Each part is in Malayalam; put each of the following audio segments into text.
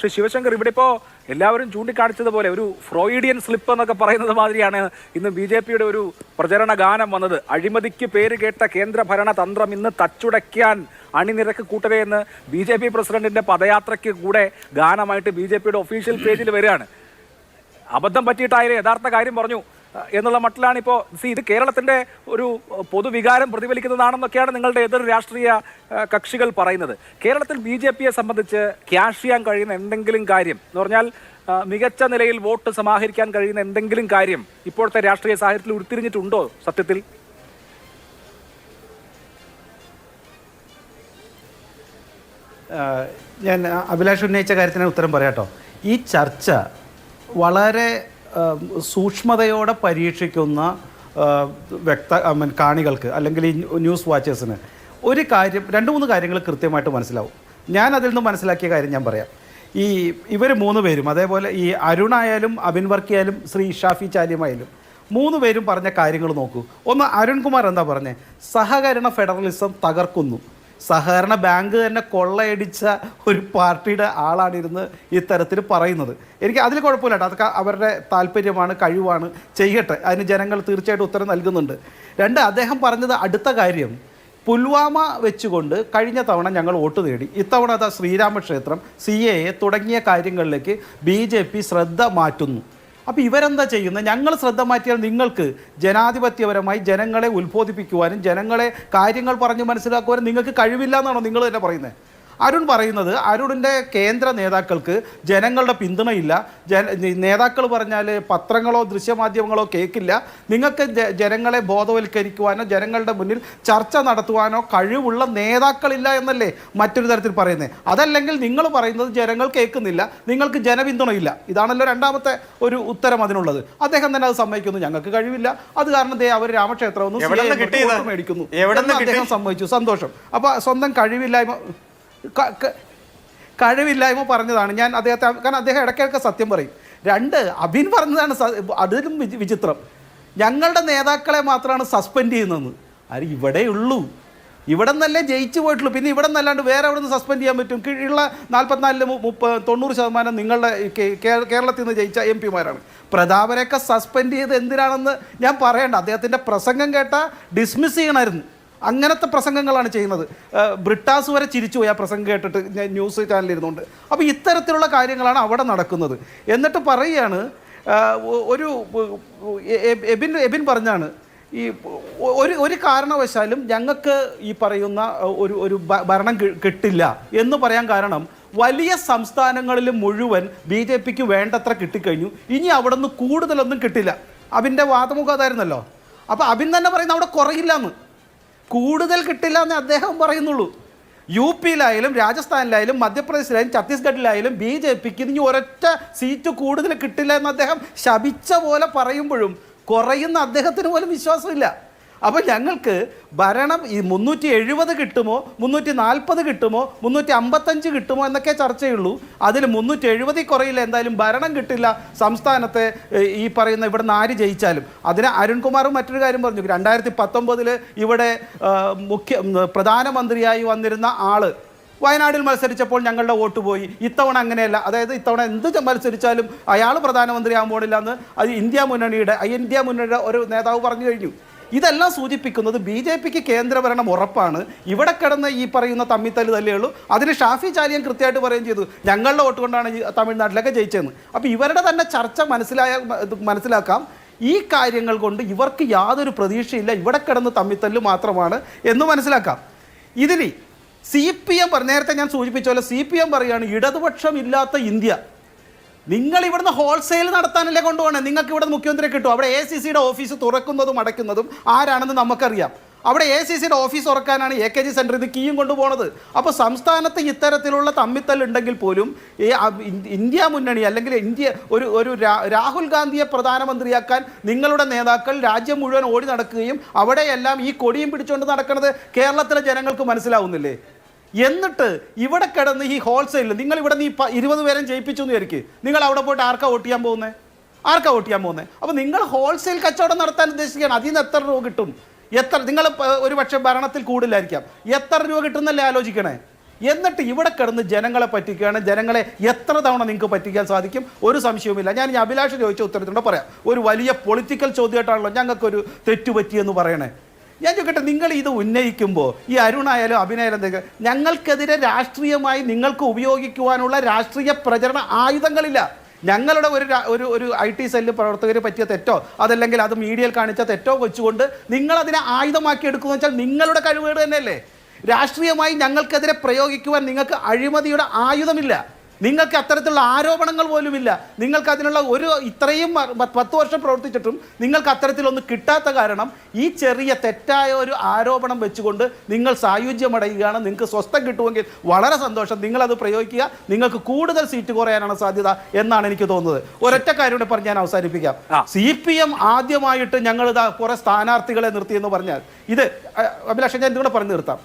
ശ്രീ ശിവശങ്കർ, ഇവിടെ ഇപ്പോൾ എല്ലാവരും ചൂണ്ടിക്കാണിച്ചതുപോലെ ഒരു ഫ്രോയിഡിയൻ സ്ലിപ്പ് എന്നൊക്കെ പറയുന്നത് മാതിരിയാണ് ഇന്ന് BJP-യുടെ ഒരു പ്രചരണ ഗാനം വന്നത്. അഴിമതിക്ക് പേര് കേട്ട കേന്ദ്ര ഭരണ തന്ത്രം ഇന്ന് തച്ചുടയ്ക്കാൻ അണിനിരക്ക് കൂട്ടവേ എന്ന് BJP പ്രസിഡന്റിന്റെ പദയാത്രയ്ക്ക് കൂടെ ഗാനമായിട്ട് BJP-യുടെ ഒഫീഷ്യൽ പേജിൽ വരികയാണ്. അബദ്ധം പറ്റിയിട്ടായാലും യഥാർത്ഥ കാര്യം പറഞ്ഞു എന്നുള്ള മട്ടിലാണ് ഇപ്പോൾ ഇത് കേരളത്തിന്റെ ഒരു പൊതുവികാരം പ്രതിഫലിക്കുന്നതാണെന്നൊക്കെയാണ് നിങ്ങളുടെ എതിർ രാഷ്ട്രീയ കക്ഷികൾ പറയുന്നത്. കേരളത്തിൽ BJP-യെ സംബന്ധിച്ച് ക്യാഷ് ചെയ്യാൻ കഴിയുന്ന എന്തെങ്കിലും കാര്യം എന്ന് പറഞ്ഞാൽ മികച്ച നിലയിൽ വോട്ട് സമാഹരിക്കാൻ കഴിയുന്ന എന്തെങ്കിലും കാര്യം ഇപ്പോഴത്തെ രാഷ്ട്രീയ സാഹചര്യത്തിൽ ഉരുത്തിരിഞ്ഞിട്ടുണ്ടോ? സത്യത്തിൽ ഞാൻ അഭിലാഷ് ഉന്നയിച്ച കാര്യത്തിന് ഉത്തരം പറയാട്ടോ. ഈ ചർച്ച വളരെ സൂക്ഷ്മതയോടെ പരീക്ഷിക്കുന്ന കാണികൾക്ക് അല്ലെങ്കിൽ ഈ ന്യൂസ് വാച്ചേഴ്സിന് ഒരു കാര്യം, 2-3 കാര്യങ്ങൾ കൃത്യമായിട്ട് മനസ്സിലാവും. ഞാൻ അതിൽ നിന്ന് മനസ്സിലാക്കിയ കാര്യം ഞാൻ പറയാം. ഇവർ 3 പേരും, അതേപോലെ ഈ അരുണായാലും അബിൻ വർക്കിയായാലും ശ്രീ ഷാഫി ചാലിയമായാലും 3 പേരും പറഞ്ഞ കാര്യങ്ങൾ നോക്കൂ. ഒന്ന്, അരുൺകുമാർ എന്താ പറഞ്ഞത്? സഹകരണ ഫെഡറലിസം തകർക്കുന്നു. സഹകരണ ബാങ്ക് തന്നെ കൊള്ളയടിച്ച ഒരു പാർട്ടിയുടെ ആളാണിരുന്ന് ഇത്തരത്തിൽ പറയുന്നത്. എനിക്ക് അതിൽ കുഴപ്പമില്ല, അതൊക്കെ അവരുടെ താല്പര്യമാണ്, കഴിവാണ്, ചെയ്യട്ടെ. അതിന് ജനങ്ങൾ തീർച്ചയായിട്ടും ഉത്തരം നൽകുന്നുണ്ട്. 2, അദ്ദേഹം പറഞ്ഞത് അടുത്ത കാര്യം, പുൽവാമ വെച്ചുകൊണ്ട് കഴിഞ്ഞ തവണ ഞങ്ങൾ വോട്ട് നേടി, ഇത്തവണ അതാ ശ്രീരാമക്ഷേത്രം, CAA തുടങ്ങിയ കാര്യങ്ങളിലേക്ക് BJP ശ്രദ്ധ മാറ്റുന്നു. അപ്പോൾ ഇവരെന്താ ചെയ്യുന്നത്? ഞങ്ങൾ ശ്രദ്ധ മാറ്റിയാൽ നിങ്ങൾക്ക് ജനാധിപത്യപരമായി ജനങ്ങളെ ഉത്ബോധിപ്പിക്കുവാനും ജനങ്ങളെ കാര്യങ്ങൾ പറഞ്ഞ് മനസ്സിലാക്കുവാനും നിങ്ങൾക്ക് കഴിവില്ല എന്നാണോ നിങ്ങൾ തന്നെ പറയുന്നത്? അരുൺ പറയുന്നത്, അരുണിൻ്റെ കേന്ദ്ര നേതാക്കൾക്ക് ജനങ്ങളുടെ പിന്തുണയില്ല, നേതാക്കൾ പറഞ്ഞാൽ പത്രങ്ങളോ ദൃശ്യമാധ്യമങ്ങളോ കേൾക്കില്ല, നിങ്ങൾക്ക് ജനങ്ങളെ ബോധവൽക്കരിക്കുവാനോ ജനങ്ങളുടെ മുന്നിൽ ചർച്ച നടത്തുവാനോ കഴിവുള്ള നേതാക്കളില്ല എന്നല്ലേ മറ്റൊരു തരത്തിൽ പറയുന്നത്. അതല്ലെങ്കിൽ നിങ്ങൾ പറയുന്നത് ജനങ്ങൾ കേൾക്കുന്നില്ല, നിങ്ങൾക്ക് ജനപിന്തുണയില്ല. ഇതാണല്ലോ രണ്ടാമത്തെ ഒരു ഉത്തരം അതിനുള്ളത്. അദ്ദേഹം തന്നെ അത് സമ്മതിക്കുന്നു, ഞങ്ങൾക്ക് കഴിവില്ല, അത് കാരണം അവർ രാമക്ഷേത്രം മേടിക്കുന്നു, അദ്ദേഹം സമ്മതിച്ചു, സന്തോഷം. അപ്പോൾ സ്വന്തം കഴിവില്ലായ്മ പറഞ്ഞതാണ്. ഞാൻ അദ്ദേഹത്തെ, കാരണം അദ്ദേഹം ഇടയ്ക്കിടയ്ക്ക് സത്യം പറയും. 2, അബിൻ പറഞ്ഞതാണ് അതിലും വിചിത്രം, ഞങ്ങളുടെ നേതാക്കളെ മാത്രമാണ് സസ്പെൻഡ് ചെയ്യുന്നതെന്ന്. അത് ഇവിടെയുള്ളൂ, ഇവിടെ നിന്നല്ലേ ജയിച്ചു പോയിട്ടുള്ളൂ, പിന്നെ ഇവിടെ നിന്നല്ലാണ്ട് വേറെ എവിടെ നിന്ന് സസ്പെൻഡ് ചെയ്യാൻ പറ്റും? കീഴുള്ള 44-90% നിങ്ങളുടെ കേരളത്തിൽ നിന്ന് ജയിച്ച MP-മാരാണ്. പ്രതാപനെയൊക്കെ സസ്പെൻഡ് ചെയ്ത് എന്തിനാണെന്ന് ഞാൻ പറയണ്ട, അദ്ദേഹത്തിൻ്റെ പ്രസംഗം കേട്ടാൽ ഡിസ്മിസ് ചെയ്യണമായിരുന്നു. അങ്ങനത്തെ പ്രസംഗങ്ങളാണ് ചെയ്യുന്നത്. ബ്രിട്ടാസ് വരെ ചിരിച്ചുപോയി ആ പ്രസംഗം കേട്ടിട്ട്, ഞാൻ ന്യൂസ് ചാനലിരുന്നുകൊണ്ട്. അപ്പോൾ ഇത്തരത്തിലുള്ള കാര്യങ്ങളാണ് അവിടെ നടക്കുന്നത്. എന്നിട്ട് പറയുകയാണ്, ഒരു എബിൻ പറഞ്ഞാണ്, ഈ ഒരു കാരണവശാലും ഞങ്ങൾക്ക് ഈ പറയുന്ന ഒരു ഭരണം കിട്ടില്ല എന്ന് പറയാൻ കാരണം, വലിയ സംസ്ഥാനങ്ങളിൽ മുഴുവൻ BJP-ക്ക് വേണ്ടത്ര കിട്ടിക്കഴിഞ്ഞു, ഇനി അവിടെ നിന്ന് കൂടുതലൊന്നും കിട്ടില്ല. അബിൻ്റെ വാദമുഖം അതായിരുന്നല്ലോ. അപ്പോൾ അബിൻ തന്നെ പറയുന്നത് അവിടെ കുറയില്ല എന്ന്, കൂടുതൽ കിട്ടില്ല എന്ന് അദ്ദേഹം പറയുന്നുള്ളൂ. UP-യിലായാലും രാജസ്ഥാനിലായാലും മധ്യപ്രദേശിലായാലും ഛത്തീസ്ഗഡിലായാലും BJP-ക്ക് ഇനി ഒരൊറ്റ സീറ്റ് കൂടുതൽ കിട്ടില്ല എന്ന് അദ്ദേഹം ശപിച്ച പോലെ പറയുമ്പോഴും കുറയുന്ന അദ്ദേഹത്തിന് പോലും വിശ്വാസമില്ല. അപ്പോൾ ഞങ്ങൾക്ക് ഭരണം ഈ 370 കിട്ടുമോ 340 കിട്ടുമോ 355 കിട്ടുമോ എന്നൊക്കെ ചർച്ചയുള്ളൂ. അതിൽ 370 കുറയില്ല, എന്തായാലും ഭരണം കിട്ടില്ല സംസ്ഥാനത്തെ ഈ പറയുന്ന ഇവിടെ നിന്ന് ആര് ജയിച്ചാലും. അതിന് അരുൺകുമാറും മറ്റൊരു കാര്യം പറഞ്ഞു, 2019 ഇവിടെ പ്രധാനമന്ത്രിയായി വന്നിരുന്ന ആള് വയനാട്ടിൽ മത്സരിച്ചപ്പോൾ ഞങ്ങളുടെ വോട്ട് പോയി, ഇത്തവണ അങ്ങനെയല്ല, അതായത് ഇത്തവണ എന്ത് മത്സരിച്ചാലും അയാൾ പ്രധാനമന്ത്രിയാകാൻ പോണില്ല എന്ന് അത് ഇന്ത്യ മുന്നണിയുടെ ഒരു നേതാവ് പറഞ്ഞു കഴിഞ്ഞു. ഇതെല്ലാം സൂചിപ്പിക്കുന്നത് BJP-ക്ക് കേന്ദ്രഭരണം ഉറപ്പാണ്, ഇവിടെ കിടന്ന് ഈ പറയുന്ന തമ്മിത്തല്ല് തല്ലേയുള്ളൂ. അതിന് ഷാഫി ചാലിയൻ കൃത്യമായിട്ട് പറയുകയും ചെയ്തു, ഞങ്ങളുടെ വോട്ട് കൊണ്ടാണ് തമിഴ്നാട്ടിലൊക്കെ ജയിച്ചതെന്ന്. അപ്പോൾ ഇവരുടെ തന്നെ ചർച്ച മനസ്സിലാക്കാം, ഈ കാര്യങ്ങൾ കൊണ്ട് ഇവർക്ക് യാതൊരു പ്രതീക്ഷയില്ല, ഇവിടെ കിടന്ന് തമ്മിത്തല്ല് മാത്രമാണ് എന്ന് മനസ്സിലാക്കാം. ഇതിന് CPM നേരത്തെ ഞാൻ സൂചിപ്പിച്ച പോലെ CPM പറയുകയാണ്, ഇടതുപക്ഷം ഇല്ലാത്ത ഇന്ത്യ. നിങ്ങൾ ഇവിടുന്ന് ഹോൾസെയിൽ നടത്താനല്ലേ കൊണ്ടുപോകണേ? നിങ്ങൾക്ക് ഇവിടെ മുഖ്യമന്ത്രിയെ കിട്ടും. അവിടെ ACC-യുടെ ഓഫീസ് തുറക്കുന്നതും അടയ്ക്കുന്നതും ആരാണെന്ന് നമുക്കറിയാം. അവിടെ ACC-യുടെ ഓഫീസ് തുറക്കാനാണ് AKG സെൻറ്ററിൽ നിന്ന് കീയും കൊണ്ടുപോകുന്നത്. അപ്പോൾ സംസ്ഥാനത്ത് ഇത്തരത്തിലുള്ള തമ്മിത്തല്ലുണ്ടെങ്കിൽ പോലും ഈ ഇന്ത്യ മുന്നണി അല്ലെങ്കിൽ ഒരു രാഹുൽ ഗാന്ധിയെ പ്രധാനമന്ത്രിയാക്കാൻ നിങ്ങളുടെ നേതാക്കൾ രാജ്യം മുഴുവൻ ഓടി നടക്കുകയും അവിടെയെല്ലാം ഈ കൊടിയും പിടിച്ചുകൊണ്ട് നടക്കുന്നത് കേരളത്തിലെ ജനങ്ങൾക്ക് മനസ്സിലാവുന്നില്ലേ? എന്നിട്ട് ഇവിടെ കിടന്ന് ഈ ഹോൾസെയിലിൽ നിങ്ങൾ ഇവിടെ നീ 20 പേരെ ജയിപ്പിച്ചു എന്ന് വിചാരിക്കും, നിങ്ങൾ അവിടെ പോയിട്ട് ആർക്കാ വോട്ട് ചെയ്യാൻ പോകുന്നത്? അപ്പോൾ നിങ്ങൾ ഹോൾസെയിൽ കച്ചവടം നടത്താൻ ഉദ്ദേശിക്കുകയാണ്. അതിൽ നിന്ന് എത്ര രൂപ കിട്ടും? നിങ്ങൾ ഒരു പക്ഷേ ഭരണത്തിൽ കൂടില്ലായിരിക്കാം, എത്ര രൂപ കിട്ടുന്നല്ലേ ആലോചിക്കണേ? എന്നിട്ട് ഇവിടെ കിടന്ന് ജനങ്ങളെ പറ്റിക്കുകയാണ്. ജനങ്ങളെ എത്ര തവണ നിങ്ങൾക്ക് പറ്റിക്കാൻ സാധിക്കും? ഒരു സംശയവുമില്ല. ഞാൻ ഈ അഭിലാഷ് ചോദിച്ച ഉത്തരത്തിനോട് പറയാം. ഒരു വലിയ പൊളിറ്റിക്കൽ ചോദ്യമായിട്ടാണല്ലോ ഞങ്ങൾക്കൊരു തെറ്റുപറ്റിയെന്ന് പറയണേ. ഞാൻ ചോദിക്കട്ടെ, നിങ്ങൾ ഇത് ഉന്നയിക്കുമ്പോൾ ഈ അരുണായാലും അഭിനയാലും ഞങ്ങൾക്കെതിരെ രാഷ്ട്രീയമായി നിങ്ങൾക്ക് ഉപയോഗിക്കുവാനുള്ള രാഷ്ട്രീയ പ്രചരണ ആയുധങ്ങളില്ല. ഞങ്ങളുടെ ഒരു IT സെല്ല് പ്രവർത്തകർ പറ്റിയ തെറ്റോ അതല്ലെങ്കിൽ അത് മീഡിയയിൽ കാണിച്ച തെറ്റോ വെച്ചുകൊണ്ട് നിങ്ങളതിനെ ആയുധമാക്കി എടുക്കുമെന്ന് വെച്ചാൽ നിങ്ങളുടെ കഴിവുകേട് തന്നെയല്ലേ? രാഷ്ട്രീയമായി ഞങ്ങൾക്കെതിരെ പ്രയോഗിക്കുവാൻ നിങ്ങൾക്ക് അഴിമതിയുടെ ആയുധമില്ല. നിങ്ങൾക്ക് അത്തരത്തിലുള്ള ആരോപണങ്ങൾ പോലുമില്ല. നിങ്ങൾക്ക് അതിനുള്ള ഇത്രയും 10 വർഷം പ്രവർത്തിച്ചിട്ടും നിങ്ങൾക്ക് അത്തരത്തിലൊന്നും കിട്ടാത്ത കാരണം ഈ ചെറിയ തെറ്റായ ഒരു ആരോപണം വെച്ചുകൊണ്ട് നിങ്ങൾ സായുജ്യമടയുകയാണ്. നിങ്ങൾക്ക് സ്വസ്ഥം കിട്ടുമെങ്കിൽ വളരെ സന്തോഷം, നിങ്ങളത് പ്രയോഗിക്കുക. നിങ്ങൾക്ക് കൂടുതൽ സീറ്റ് കുറയാനാണ് സാധ്യത എന്നാണ് എനിക്ക് തോന്നുന്നത്. ഒരൊറ്റ കാര്യം കൂടെ പറഞ്ഞ് ഞാൻ അവസാനിപ്പിക്കാം. CPM ആദ്യമായിട്ട് ഞങ്ങൾ കുറെ സ്ഥാനാർത്ഥികളെ നിർത്തിയെന്ന് പറഞ്ഞാൽ ഇത് അഭിലാഷ് ഞാൻ ഇതുകൂടെ പറഞ്ഞു നിർത്താം.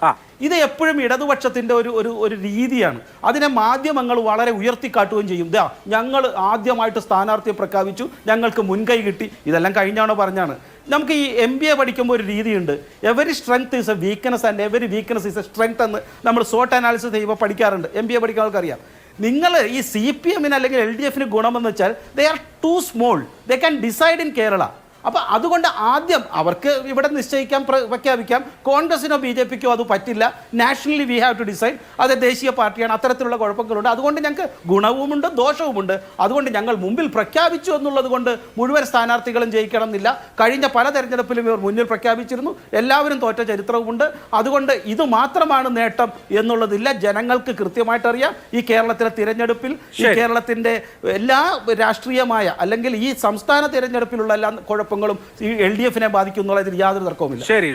ഇത് എപ്പോഴും ഇടതുപക്ഷത്തിൻ്റെ ഒരു രീതിയാണ്. അതിനെ മാധ്യമങ്ങൾ വളരെ ഉയർത്തിക്കാട്ടുകയും ചെയ്യും. ഞങ്ങൾ ആദ്യമായിട്ട് സ്ഥാനാർത്ഥിയെ പ്രഖ്യാപിച്ചു, ഞങ്ങൾക്ക് മുൻകൈ കിട്ടി. ഇതെല്ലാം കഴിഞ്ഞാണോ പറഞ്ഞാണ്. നമുക്ക് ഈ MBA പഠിക്കുമ്പോൾ ഒരു രീതിയുണ്ട്, every strength is A weakness and every weakness is A strength എന്ന് നമ്മൾ SWOT അനാലിസിസ് ചെയ്യുമ്പോൾ പഠിക്കാറുണ്ട്. MBA പഠിക്കാൻ ആൾക്കറിയാം. നിങ്ങൾ ഈ CPM-ന് അല്ലെങ്കിൽ LDF-ന് ഗുണമെന്ന് വെച്ചാൽ they are too small, they can decide in Kerala. അപ്പോൾ അതുകൊണ്ട് ആദ്യം അവർക്ക് ഇവിടെ നിശ്ചയിക്കാൻ പ്രഖ്യാപിക്കാം. കോൺഗ്രസിനോ BJP-ക്കോ അത് പറ്റില്ല. Nationally we have to decide. അത് ദേശീയ പാർട്ടിയാണ്. അത്തരത്തിലുള്ള കുഴപ്പങ്ങളുണ്ട്. അതുകൊണ്ട് ഞങ്ങൾക്ക് ഗുണവുമുണ്ട് ദോഷവുമുണ്ട്. അതുകൊണ്ട് ഞങ്ങൾ മുമ്പിൽ പ്രഖ്യാപിച്ചു എന്നുള്ളത് കൊണ്ട് മുഴുവൻ സ്ഥാനാർത്ഥികളും ജയിക്കണം എന്നില്ല. കഴിഞ്ഞ പല തെരഞ്ഞെടുപ്പിലും ഇവർ മുന്നിൽ പ്രഖ്യാപിച്ചിരുന്നു. എല്ലാവരും തോറ്റ ചരിത്രവുമുണ്ട്. അതുകൊണ്ട് ഇത് മാത്രമാണ് നേട്ടം എന്നുള്ളതില്ല. ജനങ്ങൾക്ക് കൃത്യമായിട്ടറിയാം ഈ കേരളത്തിലെ തിരഞ്ഞെടുപ്പിൽ, ഈ കേരളത്തിൻ്റെ എല്ലാ രാഷ്ട്രീയമായ അല്ലെങ്കിൽ ഈ സംസ്ഥാന തിരഞ്ഞെടുപ്പിലുള്ള എല്ലാ കുഴപ്പങ്ങളും ഈ LDF-നെ ബാധിക്കുന്നുള്ളതിൽ യാതൊരു തർക്കവുമില്ല. ശരി.